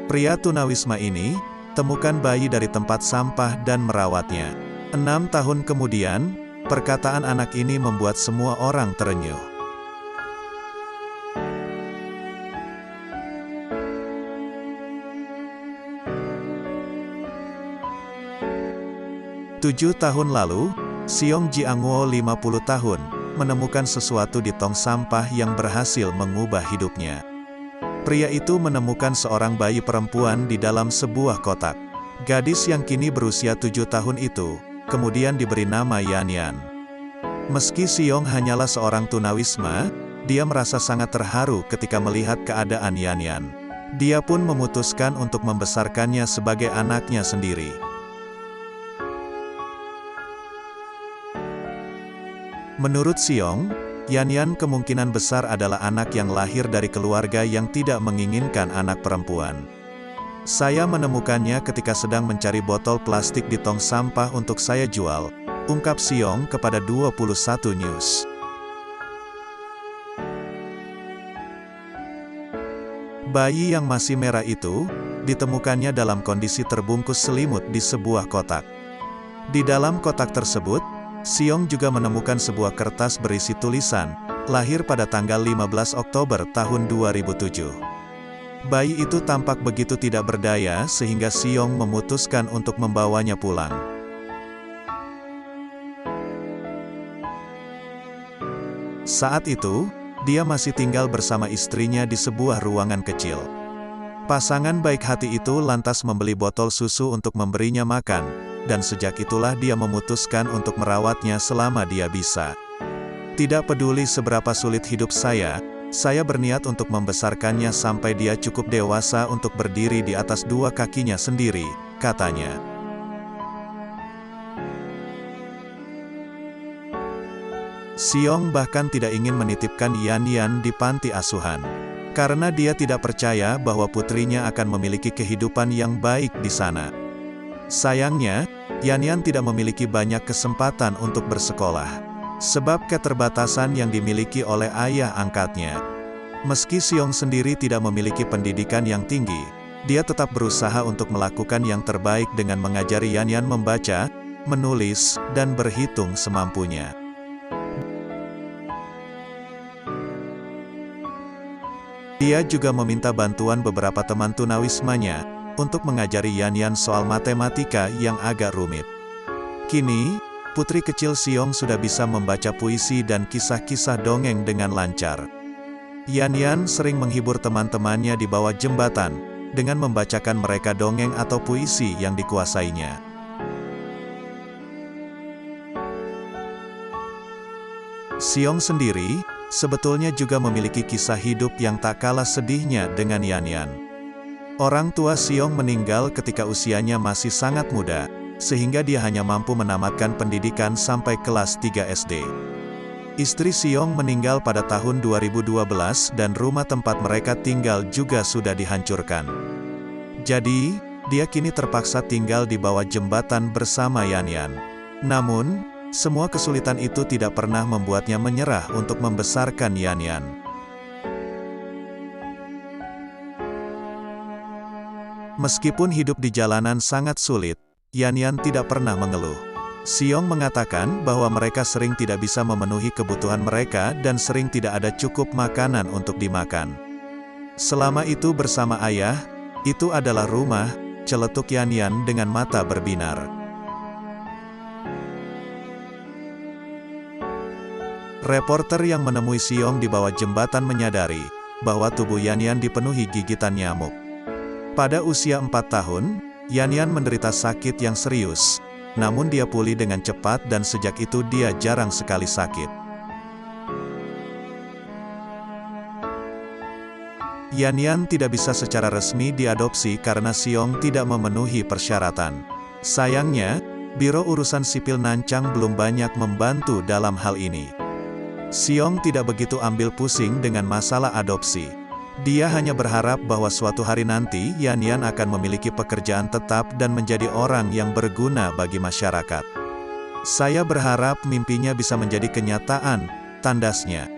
Pria tunawisma ini temukan bayi dari tempat sampah dan merawatnya. 6 tahun kemudian, perkataan anak ini membuat semua orang terenyuh. Tujuh tahun lalu, Seong Ji-angwo 50 tahun, menemukan sesuatu di tong sampah yang berhasil mengubah hidupnya. Pria itu menemukan seorang bayi perempuan di dalam sebuah kotak. Gadis yang kini berusia 7 tahun itu, kemudian diberi nama Yan. Meski Seong hanyalah seorang tunawisma, dia merasa sangat terharu ketika melihat keadaan Yan. Dia pun memutuskan untuk membesarkannya sebagai anaknya sendiri. Menurut Seong, Yan kemungkinan besar adalah anak yang lahir dari keluarga yang tidak menginginkan anak perempuan. Saya menemukannya ketika sedang mencari botol plastik di tong sampah untuk saya jual, ungkap Seong kepada 21 News. Bayi yang masih merah itu, ditemukannya dalam kondisi terbungkus selimut di sebuah kotak. Di dalam kotak tersebut, Seong juga menemukan sebuah kertas berisi tulisan, lahir pada tanggal 15 Oktober tahun 2007. Bayi itu tampak begitu tidak berdaya sehingga Seong memutuskan untuk membawanya pulang. Saat itu, dia masih tinggal bersama istrinya di sebuah ruangan kecil. Pasangan baik hati itu lantas membeli botol susu untuk memberinya makan, dan sejak itulah dia memutuskan untuk merawatnya selama dia bisa. Tidak peduli seberapa sulit hidup saya berniat untuk membesarkannya sampai dia cukup dewasa untuk berdiri di atas dua kakinya sendiri, katanya. Seong bahkan tidak ingin menitipkan Yan di panti asuhan, karena dia tidak percaya bahwa putrinya akan memiliki kehidupan yang baik di sana. Sayangnya, Yan tidak memiliki banyak kesempatan untuk bersekolah, sebab keterbatasan yang dimiliki oleh ayah angkatnya. Meski Seong sendiri tidak memiliki pendidikan yang tinggi, dia tetap berusaha untuk melakukan yang terbaik dengan mengajari Yan membaca, menulis, dan berhitung semampunya. Dia juga meminta bantuan beberapa teman tunawismanya untuk mengajari Yan soal matematika yang agak rumit. Kini, putri kecil Seong sudah bisa membaca puisi dan kisah-kisah dongeng dengan lancar. Yan sering menghibur teman-temannya di bawah jembatan, dengan membacakan mereka dongeng atau puisi yang dikuasainya. Seong sendiri, sebetulnya juga memiliki kisah hidup yang tak kalah sedihnya dengan Yan. Orang tua Seong meninggal ketika usianya masih sangat muda, sehingga dia hanya mampu menamatkan pendidikan sampai kelas 3 SD. Istri Seong meninggal pada tahun 2012 dan rumah tempat mereka tinggal juga sudah dihancurkan. Jadi, dia kini terpaksa tinggal di bawah jembatan bersama Yan. Namun, semua kesulitan itu tidak pernah membuatnya menyerah untuk membesarkan Yan. Meskipun hidup di jalanan sangat sulit, Yan tidak pernah mengeluh. Seong mengatakan bahwa mereka sering tidak bisa memenuhi kebutuhan mereka dan sering tidak ada cukup makanan untuk dimakan. Selama itu bersama ayah, itu adalah rumah, celetuk Yan dengan mata berbinar. Reporter yang menemui Seong di bawah jembatan menyadari bahwa tubuh Yan dipenuhi gigitan nyamuk. Pada usia 4 tahun, Yan menderita sakit yang serius, namun dia pulih dengan cepat dan sejak itu dia jarang sekali sakit. Yan tidak bisa secara resmi diadopsi karena Seong tidak memenuhi persyaratan. Sayangnya, Biro Urusan Sipil Nancang belum banyak membantu dalam hal ini. Seong tidak begitu ambil pusing dengan masalah adopsi. Dia hanya berharap bahwa suatu hari nanti Yan akan memiliki pekerjaan tetap dan menjadi orang yang berguna bagi masyarakat. Saya berharap mimpinya bisa menjadi kenyataan, tandasnya.